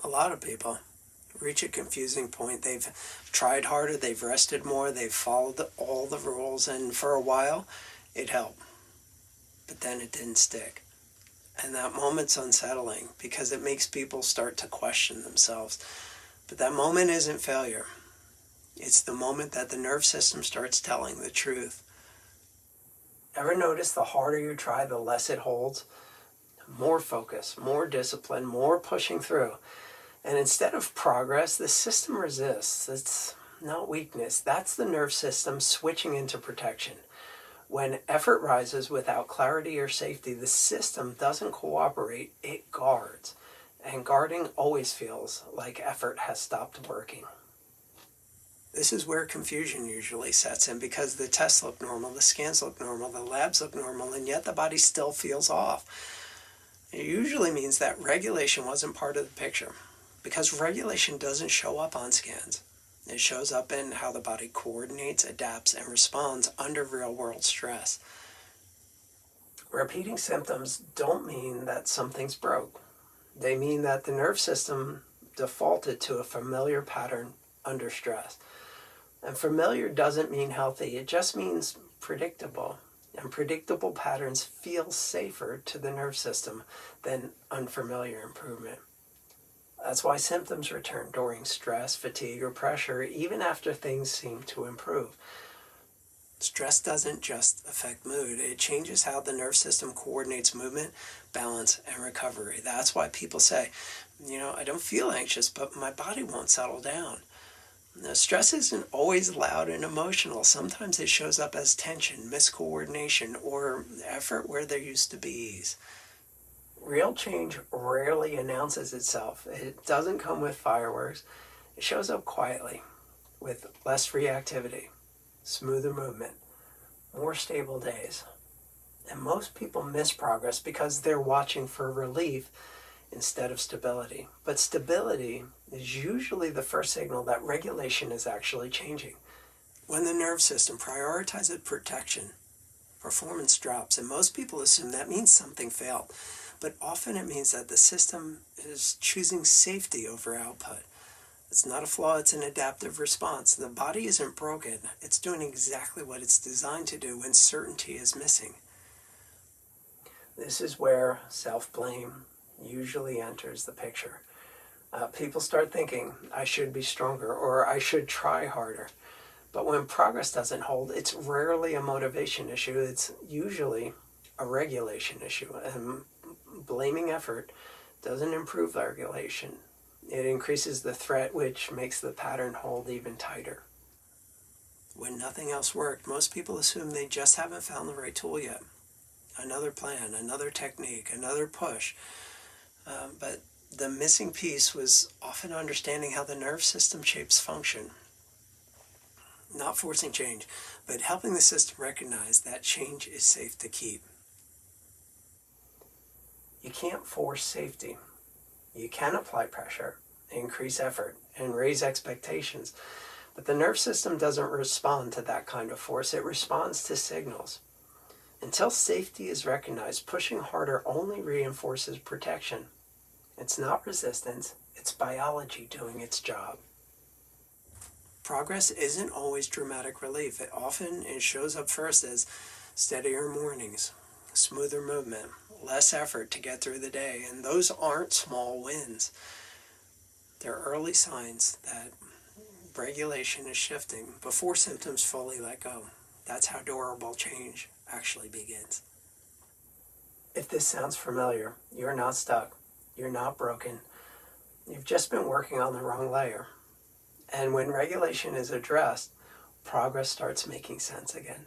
A lot of people reach a confusing point. They've tried harder, they've rested more, they've followed all the rules, and for a while it helped. But then it didn't stick. And that moment's unsettling because it makes people start to question themselves. But that moment isn't failure. It's the moment that the nerve system starts telling the truth. Ever notice the harder you try, the less it holds? More focus, more discipline, more pushing through. And instead of progress, the system resists. It's not weakness. That's the nerve system switching into protection. When effort rises without clarity or safety, the system doesn't cooperate, it guards. And guarding always feels like effort has stopped working. This is where confusion usually sets in because the tests look normal, the scans look normal, the labs look normal, and yet the body still feels off. It usually means that regulation wasn't part of the picture because regulation doesn't show up on scans. It shows up in how the body coordinates, adapts, and responds under real-world stress. Repeating symptoms don't mean that something's broke. They mean that the nerve system defaulted to a familiar pattern under stress. And familiar doesn't mean healthy, it just means predictable. And predictable patterns feel safer to the nerve system than unfamiliar improvement. That's why symptoms return during stress, fatigue, or pressure, even after things seem to improve. Stress doesn't just affect mood, it changes how the nerve system coordinates movement, balance, and recovery. That's why people say, I don't feel anxious, but my body won't settle down. Now, stress isn't always loud and emotional. Sometimes it shows up as tension, miscoordination, or effort where there used to be ease. Real change rarely announces itself. It doesn't come with fireworks. It shows up quietly, with less reactivity, smoother movement, more stable days. And most people miss progress because they're watching for relief instead of stability. But stability is usually the first signal that regulation is actually changing. When the nerve system prioritizes protection, performance drops, and most people assume that means something failed. But often it means that the system is choosing safety over output. It's not a flaw, it's an adaptive response. The body isn't broken, it's doing exactly what it's designed to do when certainty is missing. This is where self-blame usually enters the picture. People start thinking, I should be stronger, or I should try harder. But when progress doesn't hold, it's rarely a motivation issue, it's usually a regulation issue. And blaming effort doesn't improve regulation. It increases the threat, which makes the pattern hold even tighter. When nothing else worked, most people assume they just haven't found the right tool yet. Another plan, another technique, another push. But the missing piece was often understanding how the nerve system shapes function. Not forcing change, but helping the system recognize that change is safe to keep. You can't force safety. You can apply pressure, increase effort, and raise expectations. But the nerve system doesn't respond to that kind of force. It responds to signals. Until safety is recognized, pushing harder only reinforces protection. It's not resistance, it's biology doing its job. Progress isn't always dramatic relief. It shows up first as steadier mornings, smoother movement, less effort to get through the day, and those aren't small wins. They're early signs that regulation is shifting before symptoms fully let go. That's how durable change actually begins. If this sounds familiar, you're not stuck. You're not broken. You've just been working on the wrong layer. And when regulation is addressed, progress starts making sense again.